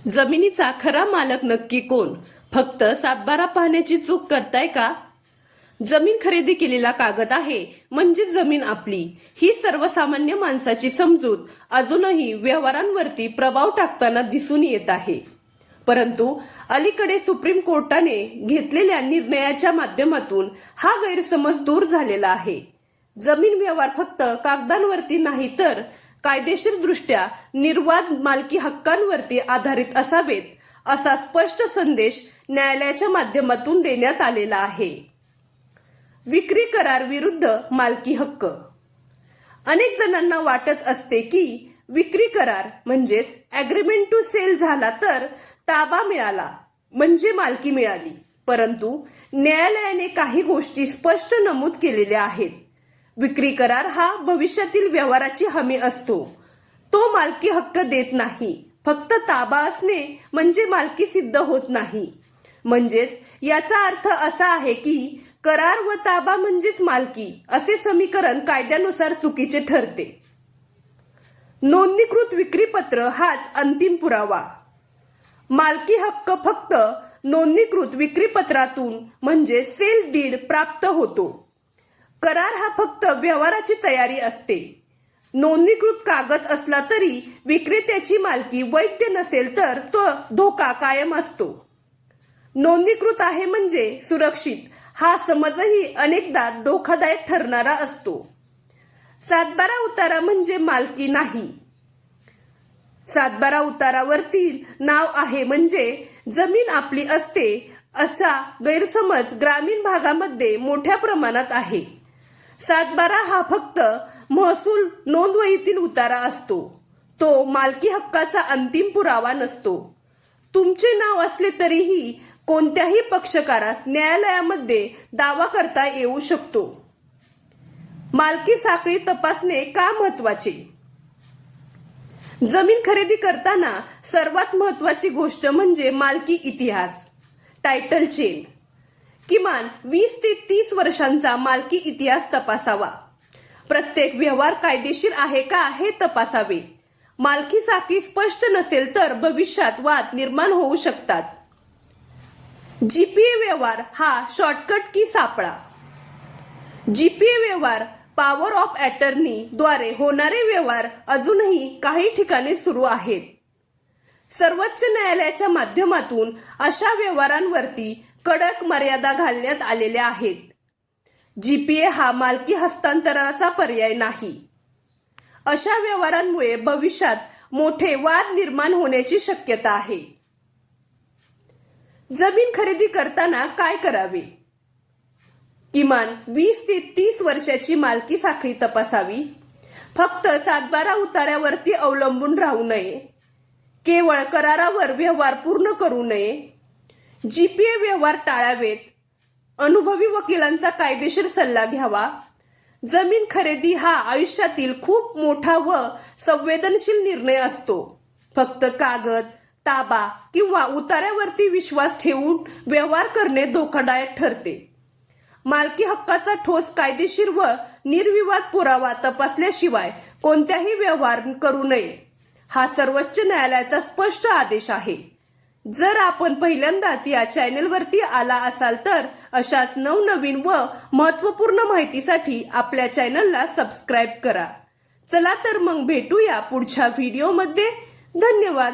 जमिनीचा खरा मालक नक्की कोण? फक्त सातबारा पाहण्याची चूक करताय का? जमीन खरेदी केलेला कागद आहे म्हणजे जमीन आपली, ही सर्वसामान्य माणसाची समजूत अजूनही व्यवहारांवरती प्रभाव टाकताना दिसून येत आहे. परंतु अलीकडे सुप्रीम कोर्टाने घेतलेल्या निर्णयाच्या माध्यमातून हा गैरसमज दूर झालेला आहे. जमीन व्यवहार फक्त कागदांवरती नाही तर कायदेशीर दृष्ट्या निर्वाद मालकी हक्कांवरती आधारित असावेत, असा स्पष्ट संदेश न्यायालयाच्या माध्यमातून देण्यात आलेला आहे. विक्री करार विरुद्ध मालकी हक्क. अनेक जणांना वाटत असते की विक्री करार म्हणजेच ॲग्रीमेंट टू सेल झाला तर ताबा मिळाला म्हणजे मालकी मिळाली. परंतु न्यायालयाने काही गोष्टी स्पष्ट नमूद केलेल्या आहेत. विक्री करार हा भविष्यातील व्यवहाराची हमी असतो, तो मालकी हक्क देत नाही. फक्त ताबा असणे म्हणजे मालकी सिद्ध होत नाही. म्हणजेच याचा अर्थ असा आहे की करार व ताबा म्हणजेच मालकी असे समीकरण कायद्यानुसार चुकीचे ठरते. नोंदणीकृत विक्रीपत्र हाच अंतिम पुरावा. मालकी हक्क फक्त नोंदणीकृत विक्रीपत्रातून म्हणजे सेल डीड प्राप्त होतो. करार हा फक्त व्यवहाराची तयारी असते. नोंदणीकृत कागद असला तरी विक्रेत्याची मालकी वैध नसेल तर तो धोका कायम असतो. नोंदणीकृत आहे म्हणजे सुरक्षित, हा समजही अनेकदा धोकादायक ठरणारा असतो. सातबारा उतारा म्हणजे मालकी नाही. सातबारा उतारावरती नाव आहे म्हणजे जमीन आपली असते, असा गैरसमज ग्रामीण भागामध्ये मोठ्या प्रमाणात आहे. सातबारा हा फक्त महसूल नोंदवहीतील उतारा असतो, तो मालकी हक्काचा अंतिम पुरावा नसतो. तुमचे नाव असले तरीही कोणत्याही पक्षकारास न्यायालयामध्ये दावा करता येऊ शकतो. मालकी साखळी तपासणे का महत्वाचे? जमीन खरेदी करताना सर्वात महत्वाची गोष्ट म्हणजे मालकी इतिहास, टायटल चेन. किमान 20 ते 30 वर्षांचा मालकी इतिहास तपासावा. प्रत्येक व्यवहार कायदेशीर आहे का हे तपासावे. मालकी साखळी स्पष्ट नसेल तर भविष्यात वाद निर्माण होऊ शकतात. जीपीए व्यवहार हा शॉर्टकट की सापळा. जीपीए व्यवहार पॉवर ऑफ अटर्नी द्वारे होणारे व्यवहार अजूनही काही ठिकाणी सुरू आहेत. सर्वोच्च न्यायालयाच्या माध्यमातून अशा व्यवहारांवरती कडक मर्यादा घालण्यात आलेल्या आहेत. जीपीए हा मालकी हस्तांतरणाचा पर्याय नाही. अशा व्यवहारांमुळे भविष्यात मोठे वाद निर्माण होण्याची शक्यता आहे. जमीन खरेदी करताना काय करावे? किमान 20 ते 30 वर्षाची मालकी साखळी तपासावी. फक्त सातबारा उतार्यावरती अवलंबून राहू नये. केवळ करारावर व्यवहार पूर्ण करू नये. जीपीए व्यवहार टाळावेत. अनुभवी वकिलांचा कायदेशीर सल्ला घ्यावा. जमीन खरेदी हा आयुष्यातील खूप मोठा व संवेदनशील निर्णय असतो. फक्त कागद, ताबा किंवा उतार्यावरती विश्वास ठेवून व्यवहार करणे धोकादायक ठरते. मालकी हक्काचा ठोस कायदेशीर व निर्विवाद पुरावा तपासल्याशिवाय कोणत्याही व्यवहार करू नये, हा सर्वोच्च न्यायालयाचा स्पष्ट आदेश आहे. जर आपण पहिल्यांदाच या चॅनेलवरती आला असाल तर अशाच नवनवीन व महत्त्वपूर्ण माहितीसाठी आपल्या चॅनलला सबस्क्राईब करा. चला तर मग भेटूया पुढच्या व्हिडिओमध्ये. धन्यवाद.